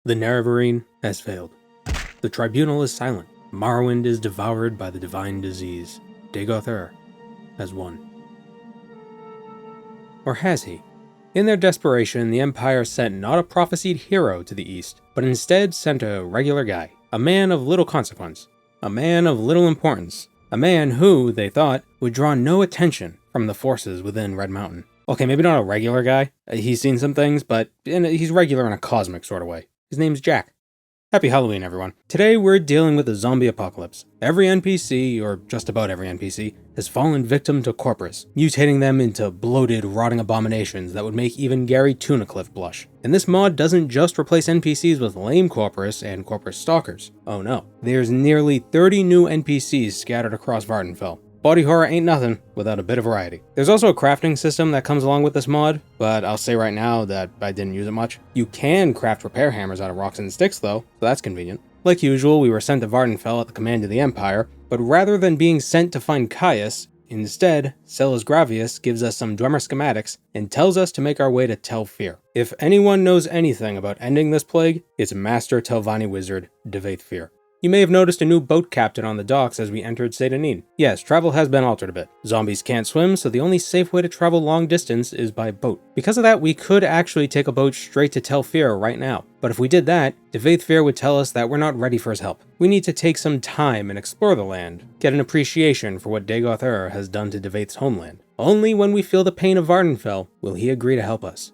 The Nerevarine has failed. The tribunal is silent. Morrowind is devoured by the divine disease. Dagoth has won. Or has he? In their desperation, the Empire sent not a prophesied hero to the east, but instead sent a regular guy. A man of little consequence. A man of little importance. A man who, they thought, would draw no attention from the forces within Red Mountain. Okay, maybe not a regular guy. He's seen some things, but he's regular in a cosmic sort of way. His name's Jack. Happy Halloween, everyone. Today we're dealing with a zombie apocalypse. Every NPC, or just about every NPC, has fallen victim to Caprice, mutating them into bloated, rotting abominations that would make even Gary Tunacliffe blush. And this mod doesn't just replace NPCs with lame Caprice and Caprice stalkers. Oh no. There's nearly 30 new NPCs scattered across Vardenfell. Body horror ain't nothing without a bit of variety. There's also a crafting system that comes along with this mod, but I'll say right now that I didn't use it much. You can craft repair hammers out of rocks and sticks though, so that's convenient. Like usual, we were sent to Vardenfell at the command of the Empire, but rather than being sent to find Caius, instead, Celes Gravius gives us some Dwemer schematics and tells us to make our way to Tel Fyr. If anyone knows anything about ending this plague, it's Master Telvanni wizard Dagoth Fyr. You may have noticed a new boat captain on the docks as we entered TESIII. Yes, travel has been altered a bit. Zombies can't swim, so the only safe way to travel long distance is by boat. Because of that, we could actually take a boat straight to Tel Fyr right now. But if we did that, Dagoth Fyr would tell us that we're not ready for his help. We need to take some time and explore the land, get an appreciation for what Dagoth has done to Dagoth's homeland. Only when we feel the pain of Vardenfell will he agree to help us.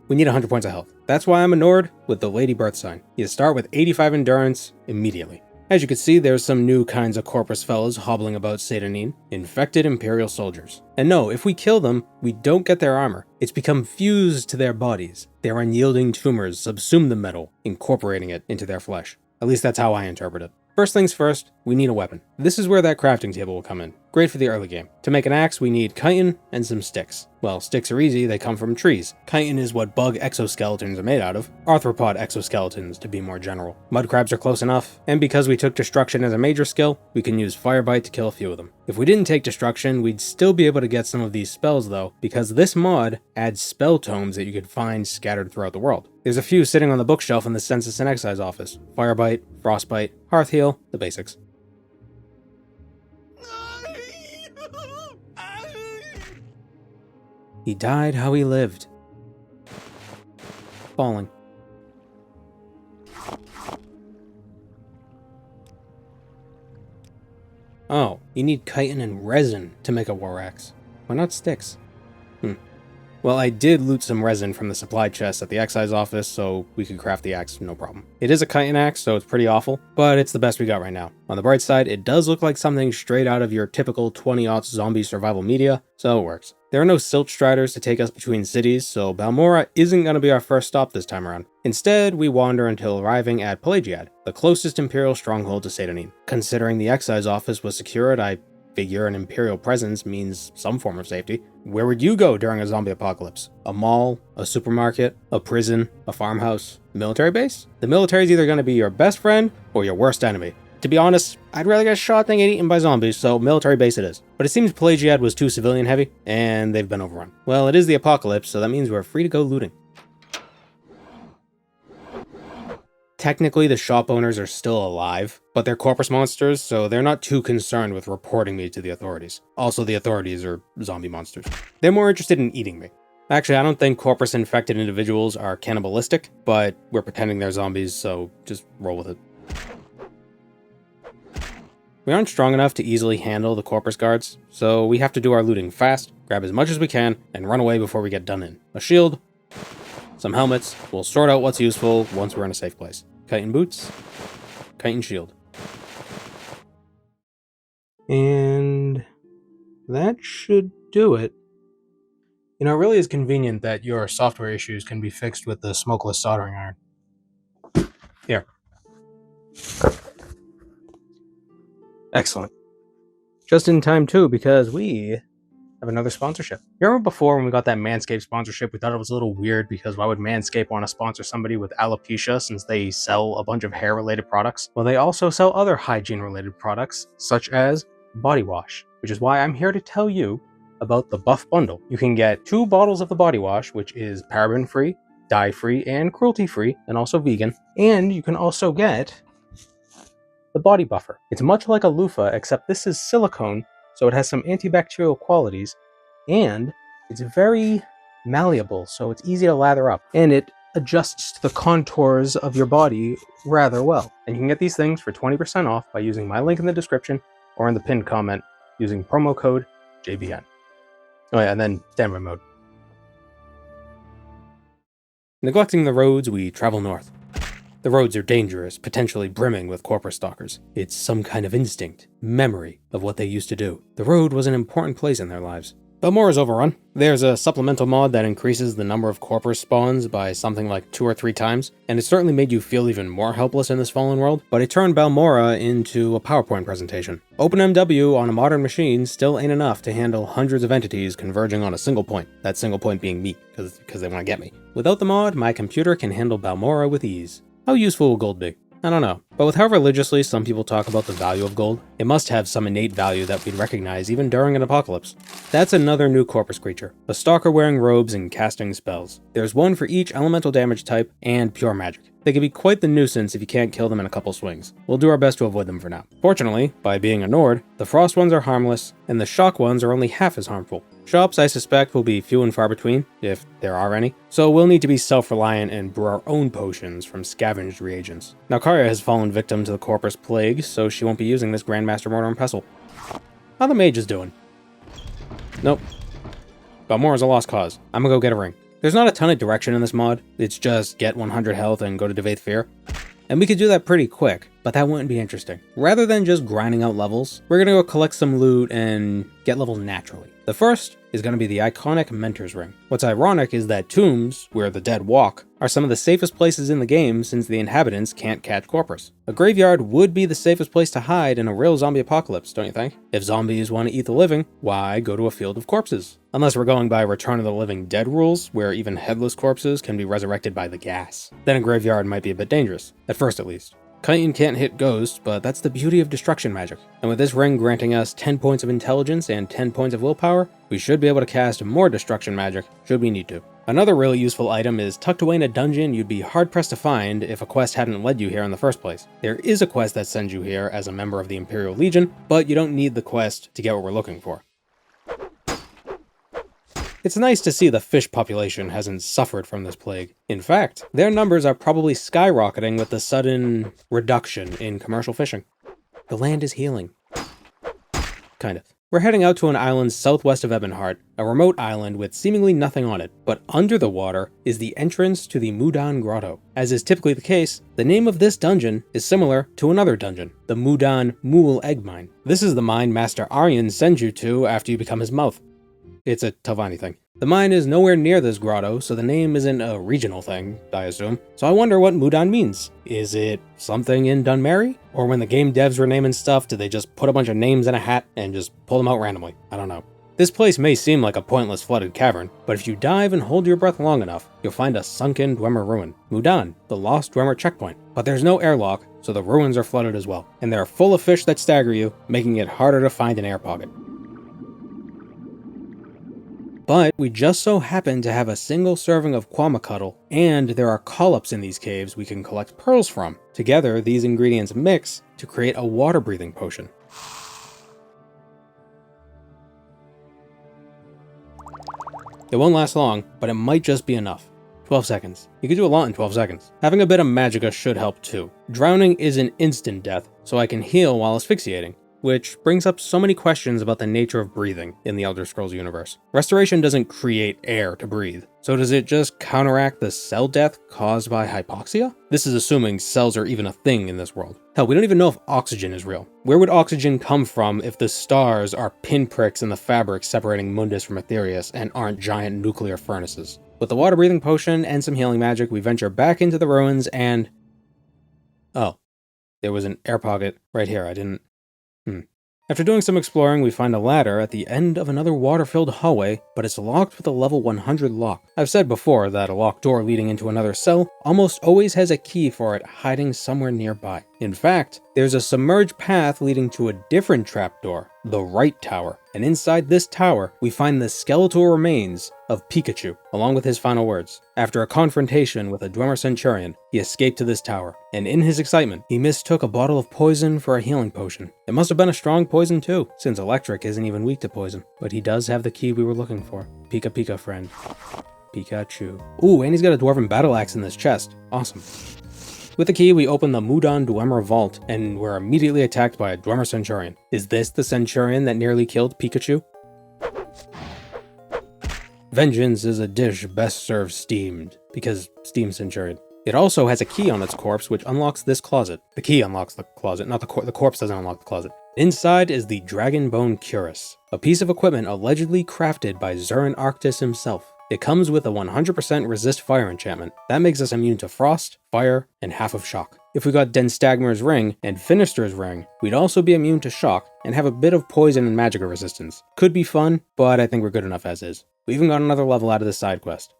We need 100 points of health. That's why I'm a Nord with the Lady Birth sign. You start with 85 endurance immediately. As you can see, there's some new kinds of Corpus fellas hobbling about TESIII, infected Imperial soldiers. And no, if we kill them, we don't get their armor. It's become fused to their bodies. Their unyielding tumors subsume the metal, incorporating it into their flesh. At least that's how I interpret it. First things first, we need a weapon. This is where that crafting table will come in. Great for the early game. To make an axe, we need chitin and some sticks. Well, sticks are easy, they come from trees. Chitin is what bug exoskeletons are made out of. Arthropod exoskeletons, to be more general. Mud crabs are close enough, and because we took destruction as a major skill, we can use firebite to kill a few of them. If we didn't take destruction, we'd still be able to get some of these spells though, because this mod adds spell tomes that you could find scattered throughout the world. There's a few sitting on the bookshelf in the Census and Excise office. Firebite, Frostbite, Hearth Heal, the basics. He died how he lived. Falling. Oh, you need chitin and resin to make a war axe. Why not sticks? Well, I did loot some resin from the supply chest at the excise office, so we could craft the axe no problem. It is a chitin axe, so it's pretty awful, but it's the best we got right now. On the bright side, it does look like something straight out of your typical 20-aughts zombie survival media, so it works. There are no silt striders to take us between cities, so Balmora isn't going to be our first stop this time around. Instead, we wander until arriving at Pelagiad, the closest Imperial stronghold to TESIII. Considering the excise office was secured, I figure an Imperial presence means some form of safety. Where would you go during a zombie apocalypse? A mall? A supermarket? A prison? A farmhouse? Military base? The military is either going to be your best friend or your worst enemy. To be honest, I'd rather get shot than get eaten by zombies, so military base it is. But it seems Pelagiad was too civilian heavy, and they've been overrun. Well, it is the apocalypse, so that means we're free to go looting. Technically, the shop owners are still alive, but they're corpus monsters, so they're not too concerned with reporting me to the authorities. Also, the authorities are zombie monsters. They're more interested in eating me. Actually, I don't think corpus-infected individuals are cannibalistic, but we're pretending they're zombies, so just roll with it. We aren't strong enough to easily handle the corpus guards, so we have to do our looting fast, grab as much as we can, and run away before we get done in. A shield, some helmets, we'll sort out what's useful once we're in a safe place. Chitin boots, chitin shield. And that should do it. You know, it really is convenient that your software issues can be fixed with the smokeless soldering iron. Here. Excellent. Just in time too, because we have another sponsorship. You remember before when we got that Manscaped sponsorship, we thought it was a little weird because why would Manscaped want to sponsor somebody with alopecia since they sell a bunch of hair-related products? Well, they also sell other hygiene-related products, such as body wash, which is why I'm here to tell you about the Buff Bundle. You can get 2 bottles of the body wash, which is paraben-free, dye-free and cruelty-free, and also vegan. And you can also get the body buffer. It's much like a loofah, except this is silicone, so it has some antibacterial qualities, and it's very malleable, so it's easy to lather up, and it adjusts to the contours of your body rather well. And you can get these things for 20% off by using my link in the description or in the pinned comment using promo code JBN. Oh yeah, and then standby mode. Neglecting the roads, we travel north. The roads are dangerous, potentially brimming with corporate stalkers. It's some kind of instinct, memory of what they used to do. The road was an important place in their lives. Balmora is overrun. There's a supplemental mod that increases the number of corporate spawns by something like 2 or 3 times, and it certainly made you feel even more helpless in this fallen world, but it turned Balmora into a PowerPoint presentation. OpenMW on a modern machine still ain't enough to handle hundreds of entities converging on a single point. That single point being me, because they want to get me. Without the mod, my computer can handle Balmora with ease. How useful will gold be? I don't know, but with how religiously some people talk about the value of gold, it must have some innate value that we'd recognize even during an apocalypse. That's another new corpus creature, a stalker wearing robes and casting spells. There's one for each elemental damage type and pure magic. They can be quite the nuisance if you can't kill them in a couple swings. We'll do our best to avoid them for now. Fortunately, by being a Nord, the frost ones are harmless, and the shock ones are only half as harmful. Shops, I suspect, will be few and far between, if there are any, so we'll need to be self-reliant and brew our own potions from scavenged reagents. Now Karya has fallen victim to the Corpus Plague, so she won't be using this Grandmaster Mortar and Pestle. How the mage is doing? Nope. Balmora's a lost cause. I'm gonna go get a ring. There's not a ton of direction in this mod, it's just get 100 health and go to Devaith Fear. And we could do that pretty quick, but that wouldn't be interesting. Rather than just grinding out levels, we're gonna go collect some loot and get levels naturally. The first is gonna be the iconic Mentor's Ring. What's ironic is that tombs, where the dead walk, are some of the safest places in the game since the inhabitants can't catch corpus. A graveyard would be the safest place to hide in a real zombie apocalypse, don't you think? If zombies want to eat the living, why go to a field of corpses? Unless we're going by Return of the Living Dead rules, where even headless corpses can be resurrected by the gas. Then a graveyard might be a bit dangerous, at first at least. Chitin can't hit ghosts, but that's the beauty of destruction magic. And with this ring granting us 10 points of intelligence and 10 points of willpower, we should be able to cast more destruction magic should we need to. Another really useful item is tucked away in a dungeon you'd be hard-pressed to find if a quest hadn't led you here in the first place. There is a quest that sends you here as a member of the Imperial Legion, but you don't need the quest to get what we're looking for. It's nice to see the fish population hasn't suffered from this plague. In fact, their numbers are probably skyrocketing with the sudden reduction in commercial fishing. The land is healing. Kind of. We're heading out to an island southwest of Ebonheart, a remote island with seemingly nothing on it, but under the water is the entrance to the Mudan Grotto. As is typically the case, the name of this dungeon is similar to another dungeon, the Mudan Mool Egg Mine. This is the mine Master Aryan sends you to after you become his mouth. It's a Telvanni thing. The mine is nowhere near this grotto, so the name isn't a regional thing, I assume. So I wonder what Mudan means. Is it something in Dunmary? Or when the game devs were naming stuff, did they just put a bunch of names in a hat and just pull them out randomly? I don't know. This place may seem like a pointless flooded cavern, but if you dive and hold your breath long enough, you'll find a sunken Dwemer ruin. Mudan, the lost Dwemer checkpoint. But there's no airlock, so the ruins are flooded as well. And they're full of fish that stagger you, making it harder to find an air pocket. But we just so happen to have a single serving of Quamacuddle, and there are call-ups in these caves we can collect pearls from. Together, these ingredients mix to create a water-breathing potion. It won't last long, but it might just be enough. 12 seconds. You can do a lot in 12 seconds. Having a bit of magicka should help too. Drowning is an instant death, so I can heal while asphyxiating. Which brings up so many questions about the nature of breathing in the Elder Scrolls universe. Restoration doesn't create air to breathe, so does it just counteract the cell death caused by hypoxia? This is assuming cells are even a thing in this world. Hell, we don't even know if oxygen is real. Where would oxygen come from if the stars are pinpricks in the fabric separating Mundus from Aetherius and aren't giant nuclear furnaces? With the water-breathing potion and some healing magic, we venture back into the ruins and... Oh, there was an air pocket right here, I didn't... After doing some exploring, we find a ladder at the end of another water-filled hallway, but it's locked with a level 100 lock. I've said before that a locked door leading into another cell almost always has a key for it hiding somewhere nearby. In fact, there's a submerged path leading to a different trapdoor, the Right Tower. and inside this tower, we find the skeletal remains of Pikachu, along with his final words. After a confrontation with a Dwemer Centurion, he escaped to this tower, and in his excitement, he mistook a bottle of poison for a healing potion. It must have been a strong poison too, since electric isn't even weak to poison. But he does have the key we were looking for. Pika Pika friend. Pikachu. Ooh, and he's got a Dwarven Battle Axe in this chest. Awesome. With the key, we open the Mudan Dwemer Vault, and we're immediately attacked by a Dwemer Centurion. Is this the Centurion that nearly killed Pikachu? Vengeance is a dish best served steamed, because steam Centurion. It also has a key on its corpse which unlocks this closet. The key unlocks the closet, not the corpse doesn't unlock the closet. Inside is the Dragon Bone Cuirass, a piece of equipment allegedly crafted by Zurin Arctis himself. It comes with a 100% resist fire enchantment. That makes us immune to frost, fire, and half of shock. If we got Denstagmer's Ring and Finister's Ring, we'd also be immune to shock and have a bit of poison and magica resistance. Could be fun, but I think we're good enough as is. We even got another level out of this side quest.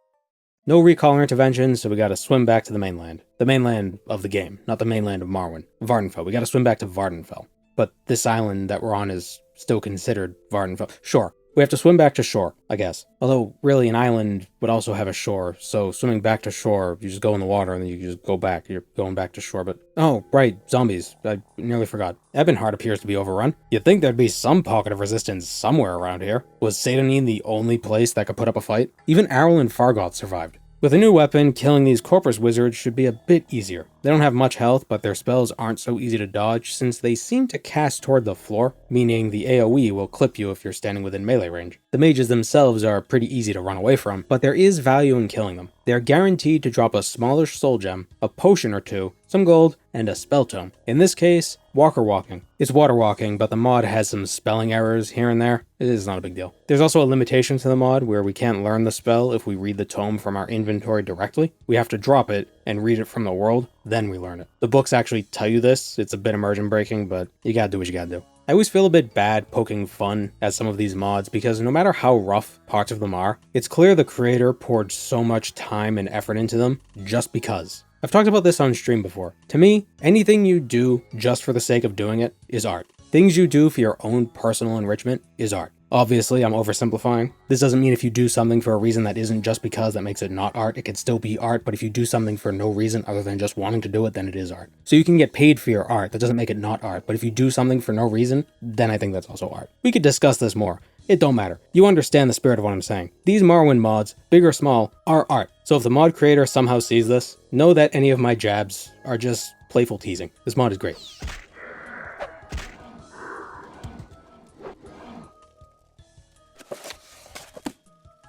No recall or intervention, so we gotta swim back to the mainland. The mainland of the game, not the mainland of Morrowind. Vvardenfell. We gotta swim back to Vvardenfell. But this island that we're on is still considered Vvardenfell. Sure. We have to swim back to shore, I guess. Although, really, an island would also have a shore, so swimming back to shore, you just go in the water and then you just go back. You're going back to shore, but... Oh, right, zombies. I nearly forgot. Ebonheart appears to be overrun. You'd think there'd be some pocket of resistance somewhere around here. Was Satanin the only place that could put up a fight? Even Arrel and Fargoth survived. With a new weapon, killing these Corpus wizards should be a bit easier. They don't have much health, but their spells aren't so easy to dodge since they seem to cast toward the floor, meaning the AoE will clip you if you're standing within melee range. The mages themselves are pretty easy to run away from, but there is value in killing them. They're guaranteed to drop a smallish soul gem, a potion or two, some gold, and a spell tome. In this case, Walker Walking. It's water walking, but the mod has some spelling errors here and there. It is not a big deal. There's also a limitation to the mod where we can't learn the spell if we read the tome from our inventory directly. We have to drop it and read it from the world, then we learn it. The books actually tell you this. It's a bit immersion breaking, but you gotta do what you gotta do. I always feel a bit bad poking fun at some of these mods because no matter how rough parts of them are, it's clear the creator poured so much time and effort into them just because. I've talked about this on stream before. To me, anything you do just for the sake of doing it is art. Things you do for your own personal enrichment is art. Obviously, I'm oversimplifying. This doesn't mean if you do something for a reason that isn't just because that makes it not art. It can still be art, but if you do something for no reason other than just wanting to do it, then it is art. So you can get paid for your art. That doesn't make it not art, but if you do something for no reason, then I think that's also art. We could discuss this more. It don't matter. You understand the spirit of what I'm saying. These Morrowind mods, big or small, are art. So if the mod creator somehow sees this, know that any of my jabs are just playful teasing. This mod is great.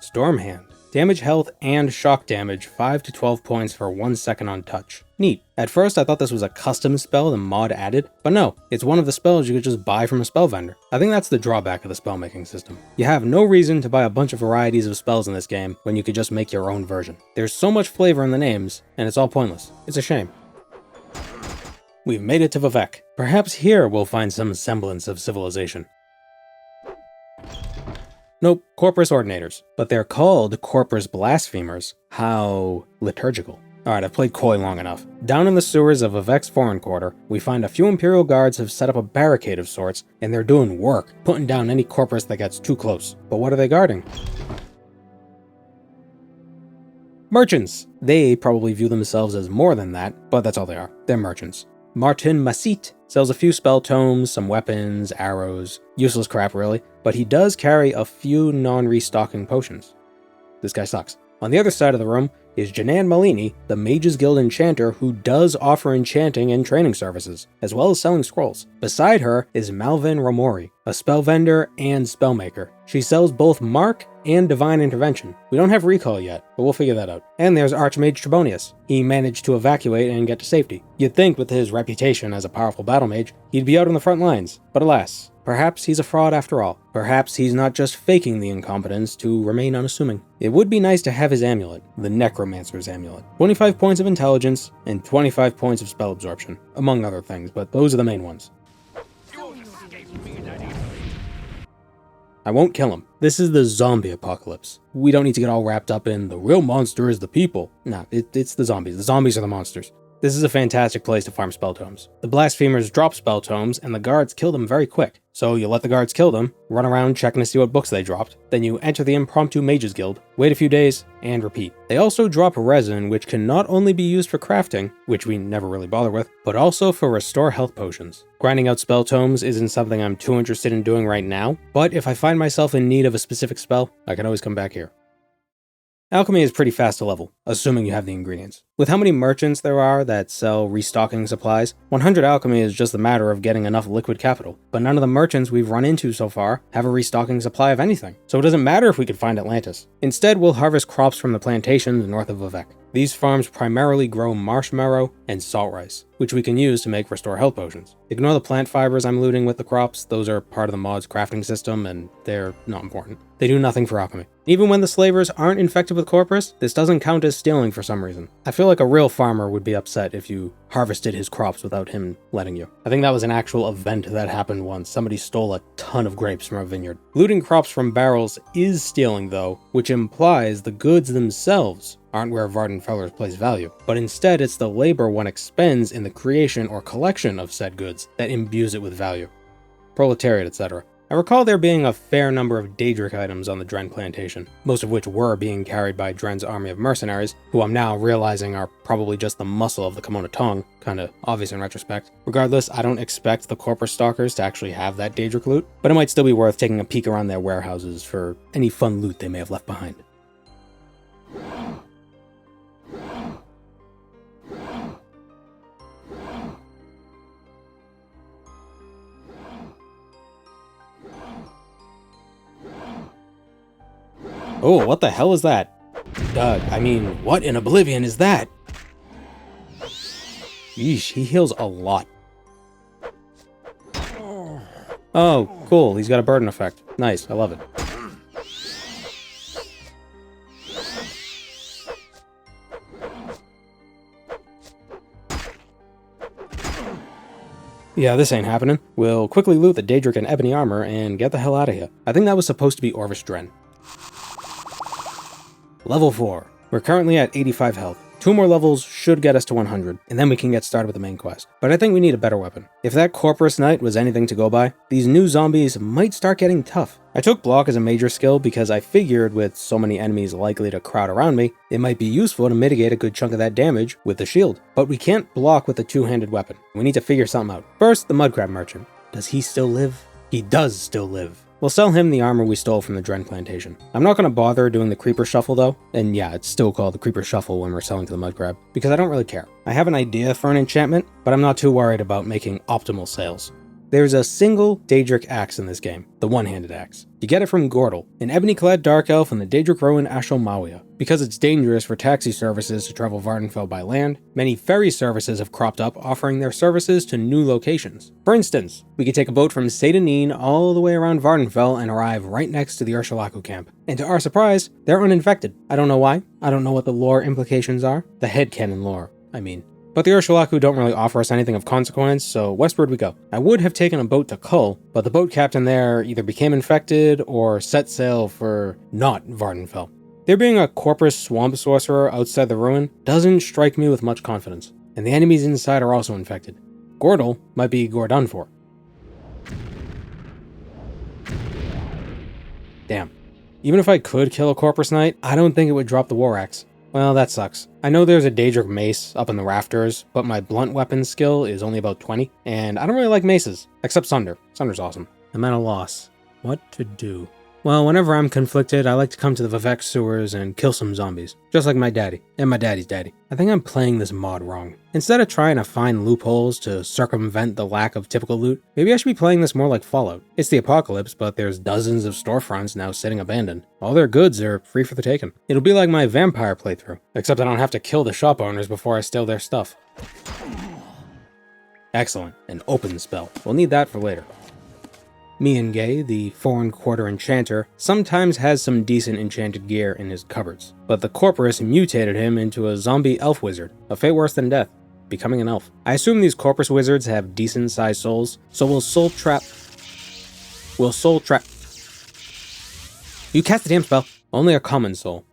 Stormhand. Damage health and shock damage 5 to 12 points for 1 second on touch. Neat. At first I thought this was a custom spell the mod added, but no, it's one of the spells you could just buy from a spell vendor. I think that's the drawback of the spell making system. You have no reason to buy a bunch of varieties of spells in this game when you could just make your own version. There's so much flavor in the names, and it's all pointless. It's a shame. We've made it to Vivec. Perhaps here we'll find some semblance of civilization. Nope, Corpus Ordinators. But they're called Corpus Blasphemers. How liturgical. Alright, I've played coy long enough. Down in the sewers of Vivec's foreign quarter, we find a few Imperial guards have set up a barricade of sorts, and they're doing work, putting down any Corpus that gets too close. But what are they guarding? Merchants! They probably view themselves as more than that, but that's all they are. They're merchants. Martin Massit sells a few spell tomes, some weapons, arrows, useless crap really, but he does carry a few non-restocking potions. This guy sucks. On the other side of the room is Janan Malini, the Mages Guild enchanter who does offer enchanting and training services, as well as selling scrolls. Beside her is Malvin Romori, a spell vendor and spellmaker. She sells both Mark and Divine Intervention. We don't have recall yet, but we'll figure that out. And there's Archmage Trebonius. He managed to evacuate and get to safety. You'd think with his reputation as a powerful battle mage, he'd be out on the front lines, but alas. Perhaps he's a fraud after all. Perhaps he's not just faking the incompetence to remain unassuming. It would be nice to have his amulet, the Necromancer's amulet. 25 points of intelligence and 25 points of spell absorption, among other things, but those are the main ones. I won't kill him. This is the zombie apocalypse. We don't need to get all wrapped up in the real monster is the people. Nah, it's the zombies. The zombies are the monsters. This is a fantastic place to farm spell tomes. The blasphemers drop spell tomes, and the guards kill them very quick. So you let the guards kill them, run around checking to see what books they dropped, then you enter the impromptu mages guild, wait a few days, and repeat. They also drop resin, which can not only be used for crafting, which we never really bother with, but also for restore health potions. Grinding out spell tomes isn't something I'm too interested in doing right now, but if I find myself in need of a specific spell, I can always come back here. Alchemy is pretty fast to level, assuming you have the ingredients. With how many merchants there are that sell restocking supplies, 100 alchemy is just a matter of getting enough liquid capital, but none of the merchants we've run into so far have a restocking supply of anything, so it doesn't matter if we could find Atlantis. Instead, we'll harvest crops from the plantations north of Vivec. These farms primarily grow marshmallow and salt rice, which we can use to make restore health potions. Ignore the plant fibers I'm looting with the crops, those are part of the mod's crafting system and they're not important. They do nothing for alchemy. Even when the slavers aren't infected with Caprice, this doesn't count as stealing for some reason. I feel like a real farmer would be upset if you harvested his crops without him letting you. I think that was an actual event that happened once. Somebody stole a ton of grapes from a vineyard. Looting crops from barrels is stealing though, which implies the goods themselves aren't where Vardenfellers place value, but instead it's the labor one expends in the creation or collection of said goods that imbues it with value. Proletariat, etc. I recall there being a fair number of Daedric items on the Dren plantation, most of which were being carried by Dren's army of mercenaries, who I'm now realizing are probably just the muscle of the Kimona Tong, kinda obvious in retrospect. Regardless, I don't expect the corporate stalkers to actually have that Daedric loot, but it might still be worth taking a peek around their warehouses for any fun loot they may have left behind. Oh, what the hell is that? I mean, what in Oblivion is that? Yeesh, he heals a lot. Oh, cool, he's got a burden effect. Nice, I love it. Yeah, this ain't happening. We'll quickly loot the Daedric and Ebony armor and get the hell out of here. I think that was supposed to be Orvis Dren. Level 4. We're currently at 85 health. 2 more levels should get us to 100, and then we can get started with the main quest. But I think we need a better weapon. If that Corporus Knight was anything to go by, these new zombies might start getting tough. I took block as a major skill because I figured with so many enemies likely to crowd around me, it might be useful to mitigate a good chunk of that damage with the shield. But we can't block with a two-handed weapon. We need to figure something out. First, the Mudcrab Merchant. Does he still live? He does still live. We'll sell him the armor we stole from the Dren plantation. I'm not going to bother doing the Creeper Shuffle though, and yeah, it's still called the Creeper Shuffle when we're selling to the Mudcrab, because I don't really care. I have an idea for an enchantment, but I'm not too worried about making optimal sales. There's a single Daedric axe in this game, the one-handed axe. You get it from Gordel, an ebony-clad dark elf in the Daedric ruin Ashomawia. Because it's dangerous for taxi services to travel Vardenfell by land, many ferry services have cropped up offering their services to new locations. For instance, we could take a boat from Seydanine all the way around Vardenfell and arrive right next to the Urshulaku camp. And to our surprise, they're uninfected. I don't know why, I don't know what the lore implications are. The headcanon lore, I mean. But the Urshulaku don't really offer us anything of consequence, so westward we go. I would have taken a boat to Kull, but the boat captain there either became infected or set sail for not Vardenfell. There being a Corpus swamp sorcerer outside the ruin doesn't strike me with much confidence, and the enemies inside are also infected. Gordel might be done for. Damn. Even if I could kill a Corpus Knight, I don't think it would drop the War Axe. Well, that sucks. I know there's a Daedric mace up in the rafters, but my blunt weapon skill is only about 20, and I don't really like maces, except Sunder. Sunder's awesome. I'm at a loss. What to do? Well, whenever I'm conflicted, I like to come to the Vivec sewers and kill some zombies. Just like my daddy, and my daddy's daddy. I think I'm playing this mod wrong. Instead of trying to find loopholes to circumvent the lack of typical loot, maybe I should be playing this more like Fallout. It's the apocalypse, but there's dozens of storefronts now sitting abandoned. All their goods are free for the taking. It'll be like my vampire playthrough, except I don't have to kill the shop owners before I steal their stuff. Excellent, an open spell. We'll need that for later. Miangay, the foreign quarter enchanter, sometimes has some decent enchanted gear in his cupboards, but the Corporus mutated him into a zombie elf wizard, a fate worse than death, becoming an elf. I assume these Corpus wizards have decent sized souls, so we'll soul trap. You cast the damn spell. Only a common soul.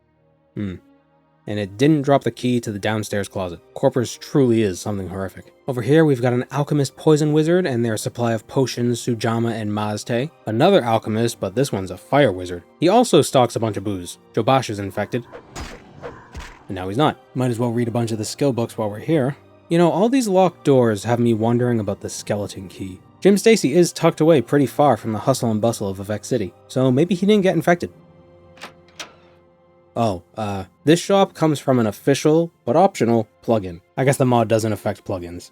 and it didn't drop the key to the downstairs closet. Caprice truly is something horrific. Over here, we've got an alchemist poison wizard and their supply of potions, Sujama and Mazte. Another alchemist, but this one's a fire wizard. He also stocks a bunch of booze. Jobash is infected. And now he's not. Might as well read a bunch of the skill books while we're here. You know, all these locked doors have me wondering about the skeleton key. Jim Stacy is tucked away pretty far from the hustle and bustle of Vivec City, so maybe he didn't get infected. Oh, this shop comes from an official, but optional, plugin. I guess the mod doesn't affect plugins.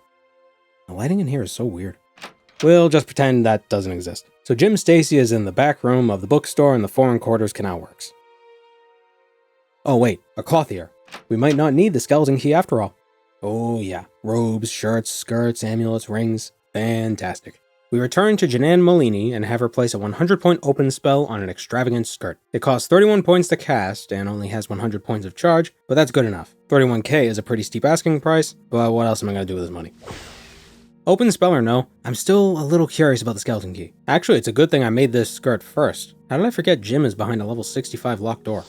The lighting in here is so weird. We'll just pretend that doesn't exist. So Jim Stacy is in the back room of the bookstore in the Foreign Quarters Canal Works. Oh wait, a clothier. We might not need the skeleton key after all. Oh yeah, robes, shirts, skirts, amulets, rings. Fantastic. We return to Janan Molini and have her place a 100-point open spell on an extravagant skirt. It costs 31 points to cast and only has 100 points of charge, but that's good enough. 31k is a pretty steep asking price, but what else am I going to do with this money? Open spell or no, I'm still a little curious about the skeleton key. Actually, it's a good thing I made this skirt first. How did I forget Jim is behind a level 65 locked door?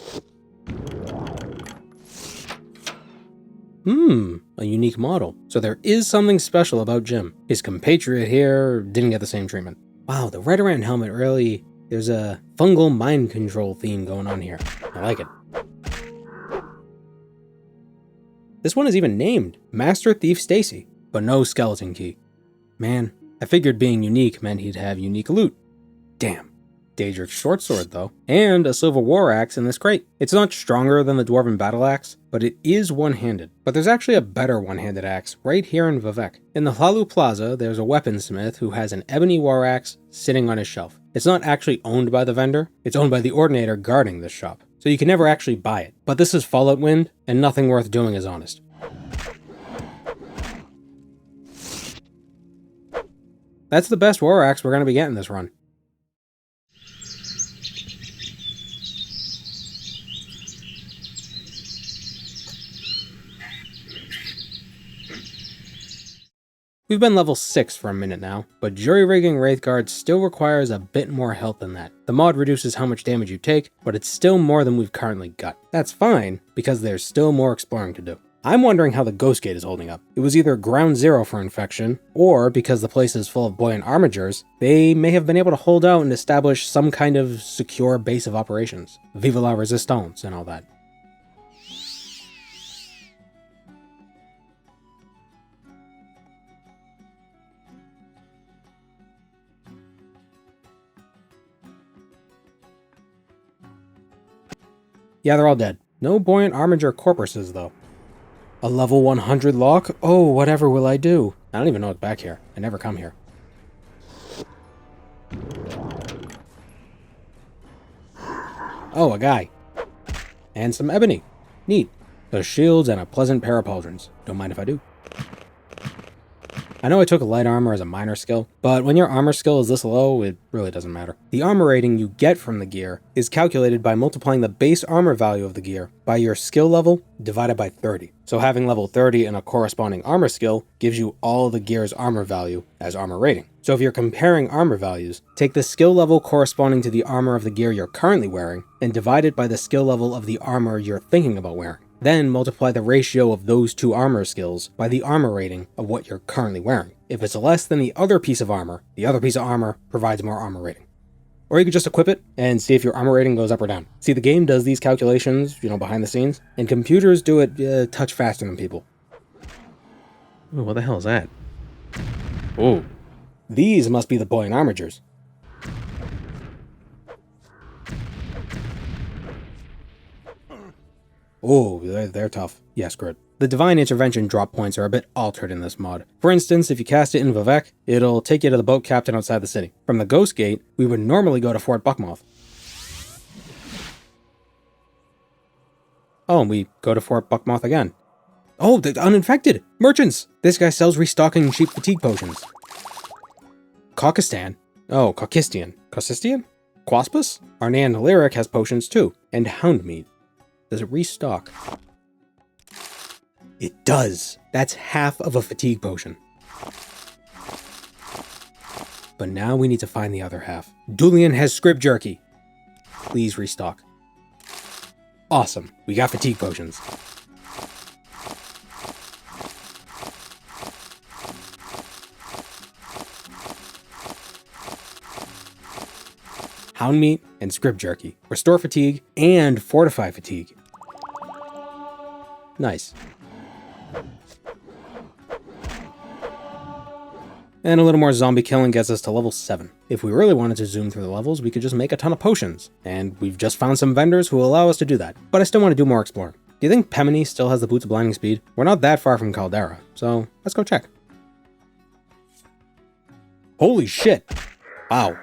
A unique model. So there is something special about Jim. His compatriot here didn't get the same treatment. Wow, the Redoran helmet really... There's a fungal mind control theme going on here. I like it. This one is even named Master Thief Stacy, but no skeleton key. Man, I figured being unique meant he'd have unique loot. Damn. Daedric's short sword though, and a silver war axe in this crate. It's not stronger than the dwarven battle axe, but it is one-handed. But there's actually a better one-handed axe right here in Vivec. In the Hlaalu Plaza, there's a weaponsmith who has an ebony war axe sitting on his shelf. It's not actually owned by the vendor, it's owned by the ordinator guarding this shop. So you can never actually buy it. But this is Fallout Wind, and nothing worth doing is honest. That's the best war axe we're going to be getting this run. We've been level 6 for a minute now, but jury-rigging Wraithguard still requires a bit more health than that. The mod reduces how much damage you take, but it's still more than we've currently got. That's fine, because there's still more exploring to do. I'm wondering how the Ghost Gate is holding up. It was either ground zero for infection, or because the place is full of buoyant armigers, they may have been able to hold out and establish some kind of secure base of operations. Vive la Resistance and all that. Yeah, they're all dead. No buoyant armiger corpuses, though. A level 100 lock? Oh, whatever will I do? I don't even know what's back here. I never come here. Oh, a guy. And some ebony. Neat. Those shields and a pleasant pair of pauldrons. Don't mind if I do. I know I took light armor as a minor skill, but when your armor skill is this low, it really doesn't matter. The armor rating you get from the gear is calculated by multiplying the base armor value of the gear by your skill level divided by 30. So having level 30 and a corresponding armor skill gives you all the gear's armor value as armor rating. So if you're comparing armor values, take the skill level corresponding to the armor of the gear you're currently wearing and divide it by the skill level of the armor you're thinking about wearing. Then multiply the ratio of those two armor skills by the armor rating of what you're currently wearing. If it's less than the other piece of armor, the other piece of armor provides more armor rating. Or you could just equip it and see if your armor rating goes up or down. See, the game does these calculations, behind the scenes, and computers do it a touch faster than people. Ooh, what the hell is that? Oh, these must be the buoyant armigers. Oh, they're tough. Yes, good. The Divine Intervention drop points are a bit altered in this mod. For instance, if you cast it in Vivec, it'll take you to the boat captain outside the city. From the Ghost Gate, we would normally go to Fort Buckmoth. Oh, and we go to Fort Buckmoth again. Oh, the uninfected! Merchants! This guy sells restocking cheap fatigue potions. Caucastan. Oh, Caucistian. Caucistian? Quaspus? Arnan Lyric has potions too. And Houndmeat. Does it restock? It does! That's half of a fatigue potion. But now we need to find the other half. Dulian has script jerky. Please restock. Awesome. We got fatigue potions. Hound Meat, and Script Jerky. Restore Fatigue and Fortify Fatigue. Nice. And a little more zombie killing gets us to level 7. If we really wanted to zoom through the levels, we could just make a ton of potions. And we've just found some vendors who allow us to do that. But I still want to do more exploring. Do you think Pemini still has the Boots of Blinding Speed? We're not that far from Caldera, so let's go check. Holy shit! Wow.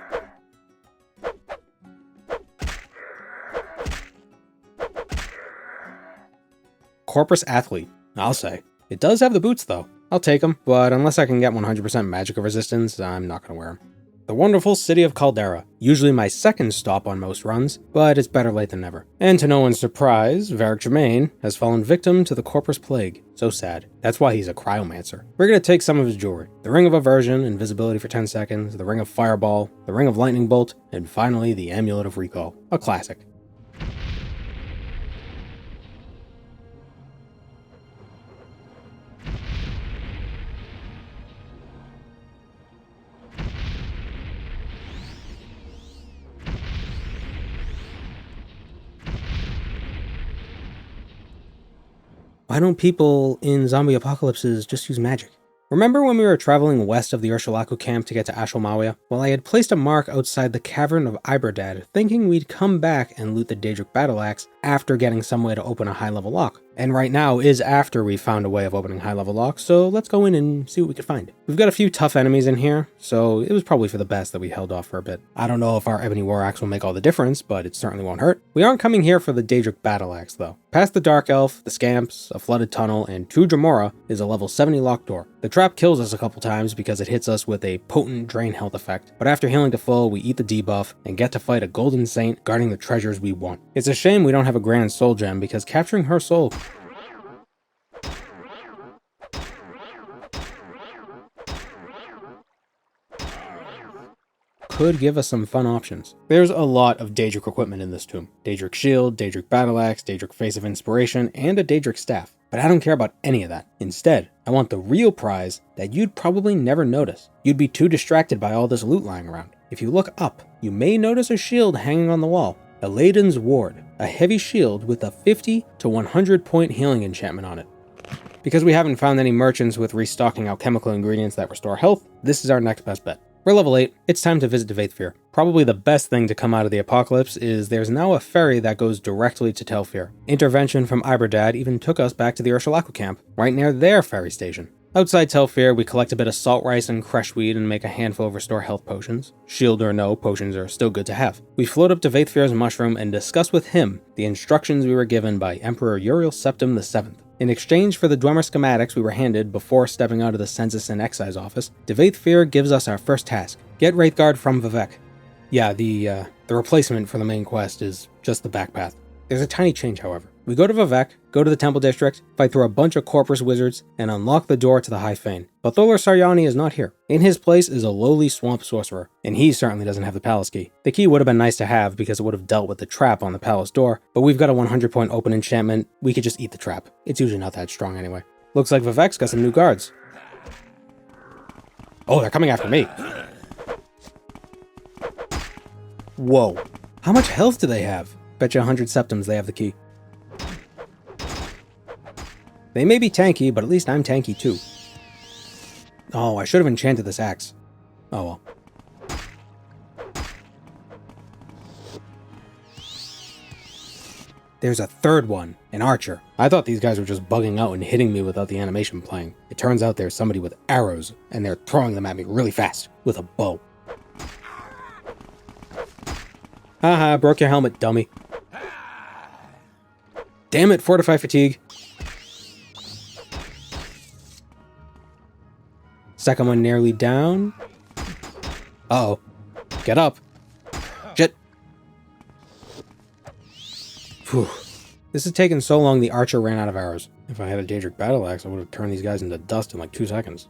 Corpus Athlete, I'll say. It does have the boots though. I'll take them, but unless I can get 100% Magicka resistance, I'm not going to wear them. The wonderful city of Caldera, usually my second stop on most runs, but it's better late than never. And to no one's surprise, Varric Germain has fallen victim to the Corpus Plague. So sad. That's why he's a cryomancer. We're going to take some of his jewelry. The Ring of Aversion, invisibility for 10 seconds, the Ring of Fireball, the Ring of Lightning Bolt, and finally the Amulet of Recall. A classic. Why don't people in zombie apocalypses just use magic? Remember when we were traveling west of the Ursulaku camp to get to Ashulmawia? Well, I had placed a mark outside the Cavern of Iberdad, thinking we'd come back and loot the Daedric Battle Axe after getting some way to open a high-level lock. And right now is after we found a way of opening high-level locks, so let's go in and see what we could find. We've got a few tough enemies in here, so it was probably for the best that we held off for a bit. I don't know if our Ebony War Axe will make all the difference, but it certainly won't hurt. We aren't coming here for the Daedric Battle Axe, though. Past the Dark Elf, the Scamps, a flooded tunnel, and to Dremora is a level 70 locked door. The trap kills us a couple times because it hits us with a potent drain health effect, but after healing to full, we eat the debuff and get to fight a golden saint guarding the treasures we want. It's a shame we don't have a grand soul gem because capturing her soul could give us some fun options. There's a lot of Daedric equipment in this tomb. Daedric Shield, Daedric Battle Axe, Daedric Face of Inspiration, and a Daedric Staff. But I don't care about any of that. Instead, I want the real prize that you'd probably never notice. You'd be too distracted by all this loot lying around. If you look up, you may notice a shield hanging on the wall. Eladin's Ward, a heavy shield with a 50 to 100 point healing enchantment on it. Because we haven't found any merchants with restocking alchemical ingredients that restore health, this is our next best bet. We're level 8, it's time to visit Dvaithfir. Probably the best thing to come out of the apocalypse is there's now a ferry that goes directly to Telfir. Intervention from Iberdad even took us back to the Ursulaku camp, right near their ferry station. Outside Telfir, we collect a bit of salt rice and creshweed and make a handful of restore health potions. Shield or no, potions are still good to have. We float up to Dvaithfir's mushroom and discuss with him the instructions we were given by Emperor Uriel Septim VII. In exchange for the Dwemer schematics we were handed before stepping out of the Census and Excise office, Dvaithfir gives us our first task. Get Wraithguard from Vivek. Yeah, the replacement for the main quest is just the back path. There's a tiny change, however. We go to Vivek, go to the Temple District, fight through a bunch of Corpus wizards, and unlock the door to the High Fane. But Tholar Saryani is not here. In his place is a lowly swamp sorcerer, and he certainly doesn't have the palace key. The key would have been nice to have because it would have dealt with the trap on the palace door, but we've got a 100 point open enchantment, we could just eat the trap. It's usually not that strong anyway. Looks like Vivek's got some new guards. Oh, they're coming after me. Whoa. How much health do they have? Bet you 100 septims they have the key. They may be tanky, but at least I'm tanky too. Oh, I should have enchanted this axe. Oh well. There's a third one, an archer. I thought these guys were just bugging out and hitting me without the animation playing. It turns out there's somebody with arrows, and they're throwing them at me really fast, with a bow. Haha, broke your helmet, dummy. Damn it, Fortify Fatigue. Second one nearly down. Uh-oh. Get up. Shit. Phew. This has taken so long the archer ran out of arrows. If I had a Daedric Battle Axe, I would have turned these guys into dust in like 2 seconds.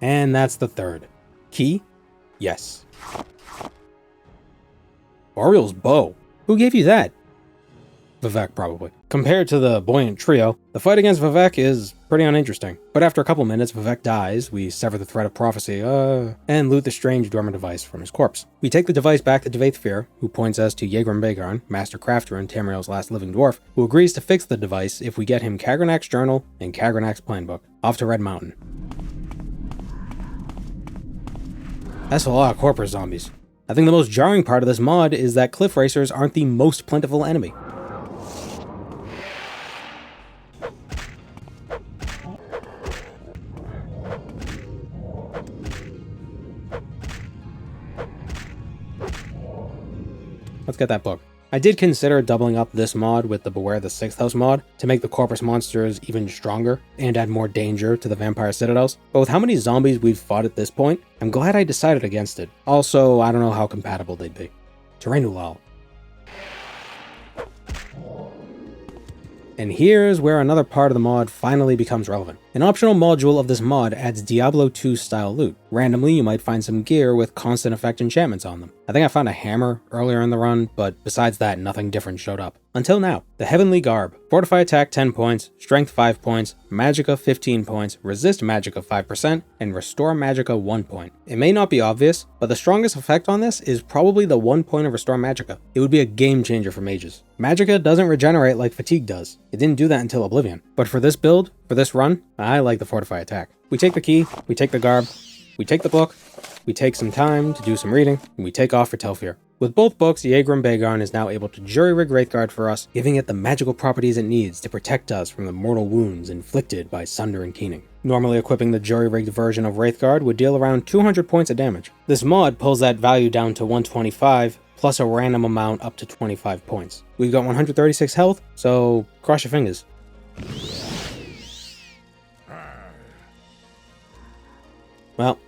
And that's the third. Key? Yes. Oriel's bow. Who gave you that? Vivek, probably. Compared to the buoyant trio, the fight against Vivek is Pretty uninteresting. But after a couple minutes, Vivek dies, we sever the thread of prophecy, and loot the strange dormant device from his corpse. We take the device back to Dagoth, who points us to Yegrim Begarn, master crafter and Tamriel's last living dwarf, who agrees to fix the device if we get him Kagranak's journal and Kagranak's plan book. Off to Red Mountain. That's a lot of corporate zombies. I think the most jarring part of this mod is that cliff racers aren't the most plentiful enemy. Let's get that book. I did consider doubling up this mod with the Beware the Sixth House mod to make the corpus monsters even stronger and add more danger to the vampire citadels, but with how many zombies we've fought at this point, I'm glad I decided against it. Also, I don't know how compatible they'd be. Terrainulal. And here's where another part of the mod finally becomes relevant. An optional module of this mod adds Diablo 2 style loot. Randomly, you might find some gear with constant effect enchantments on them. I think I found a hammer earlier in the run, but besides that, nothing different showed up. Until now. The Heavenly Garb. Fortify attack 10 points, strength 5 points, magicka 15 points, resist magicka 5%, and restore magicka 1 point. It may not be obvious, but the strongest effect on this is probably the 1 point of restore magicka. It would be a game changer for mages. Magicka doesn't regenerate like fatigue does. It didn't do that until Oblivion. But for this build, for this run, I like the Fortify attack. We take the key, we take the garb, we take the book, we take some time to do some reading, and we take off for Telfir. With both books, Yegrim Begarn is now able to jury-rig Wraithguard for us, giving it the magical properties it needs to protect us from the mortal wounds inflicted by Sunder and Keening. Normally equipping the jury-rigged version of Wraithguard would deal around 200 points of damage. This mod pulls that value down to 125, plus a random amount up to 25 points. We've got 136 health, so cross your fingers. Well,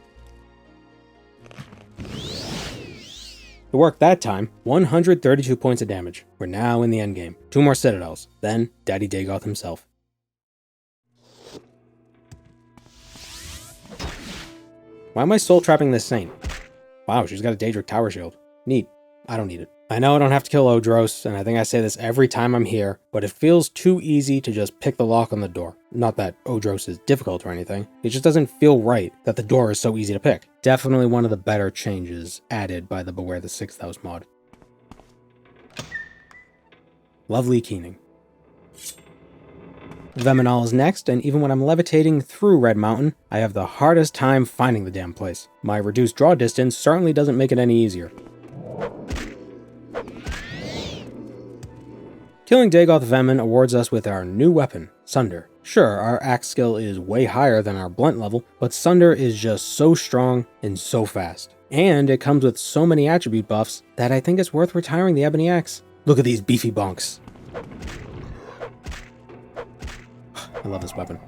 it worked that time. 132 points of damage. We're now in the endgame. 2 more citadels, then Daddy Dagoth himself. Why am I soul trapping this saint? Wow, she's got a Daedric tower shield. Neat. I don't need it. I know I don't have to kill Odros, and I think I say this every time I'm here, but it feels too easy to just pick the lock on the door. Not that Odros is difficult or anything, it just doesn't feel right that the door is so easy to pick. Definitely one of the better changes added by the Beware the Sixth House mod. Lovely Keening. Veminal is next, and even when I'm levitating through Red Mountain, I have the hardest time finding the damn place. My reduced draw distance certainly doesn't make it any easier. Killing Dagoth Vemin awards us with our new weapon, Sunder. Sure, our axe skill is way higher than our blunt level, but Sunder is just so strong and so fast. And it comes with so many attribute buffs that I think it's worth retiring the Ebony Axe. Look at these beefy bonks. I love this weapon.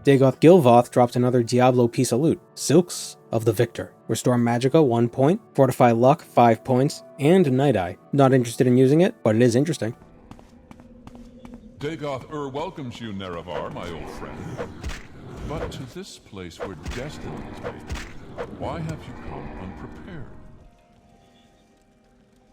Dagoth Gilvoth dropped another Diablo piece of loot, Silks of the Victor. Restore Magicka 1 point, Fortify Luck 5 points, and Night Eye. Not interested in using it, but it is interesting. Dagoth welcomes you, Nerevar, my old friend. But to this place where destiny is made, why have you come unprepared?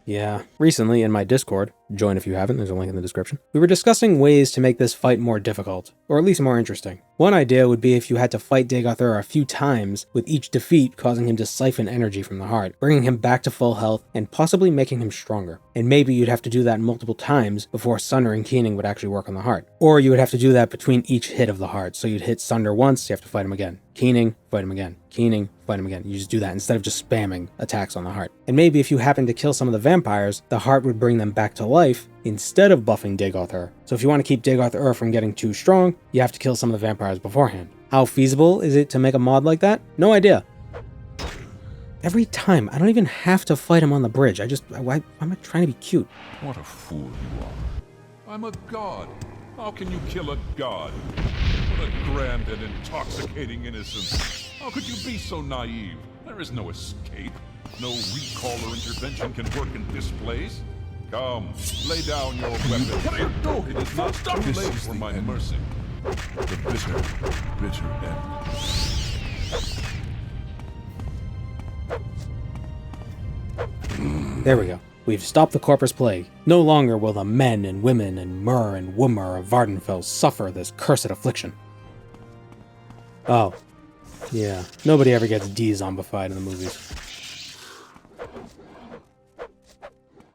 Yeah, recently in my Discord, join if you haven't, there's a link in the description, we were discussing ways to make this fight more difficult, or at least more interesting. One idea would be if you had to fight Dagoth a few times, with each defeat causing him to siphon energy from the heart, bringing him back to full health, and possibly making him stronger. And maybe you'd have to do that multiple times before Sunder and Keening would actually work on the heart. Or you would have to do that between each hit of the heart, so you'd hit Sunder once, you have to fight him again. Keening, fight him again. Keening, fight him again. You just do that instead of just spamming attacks on the heart. And maybe if you happen to kill some of the vampires, the heart would bring them back to life instead of buffing Dagoth. So if you want to keep Dagoth from getting too strong, you have to kill some of the vampires beforehand. How feasible is it to make a mod like that? No idea. Every time, I don't even have to fight him on the bridge. Why am I trying to be cute? What a fool you are. I'm a god. How can you kill a god? What a grand and intoxicating innocence. How could you be so naive? There is no escape. No recall or intervention can work in this place. Come, lay down your weapon. What are you doing? It is not too late for my mercy. The bitter, bitter end. There we go. We've stopped the corpus plague. No longer will the men and women and Mur and Wummer of Vardenfell suffer this cursed affliction. Oh. Yeah, nobody ever gets de-zombified in the movies.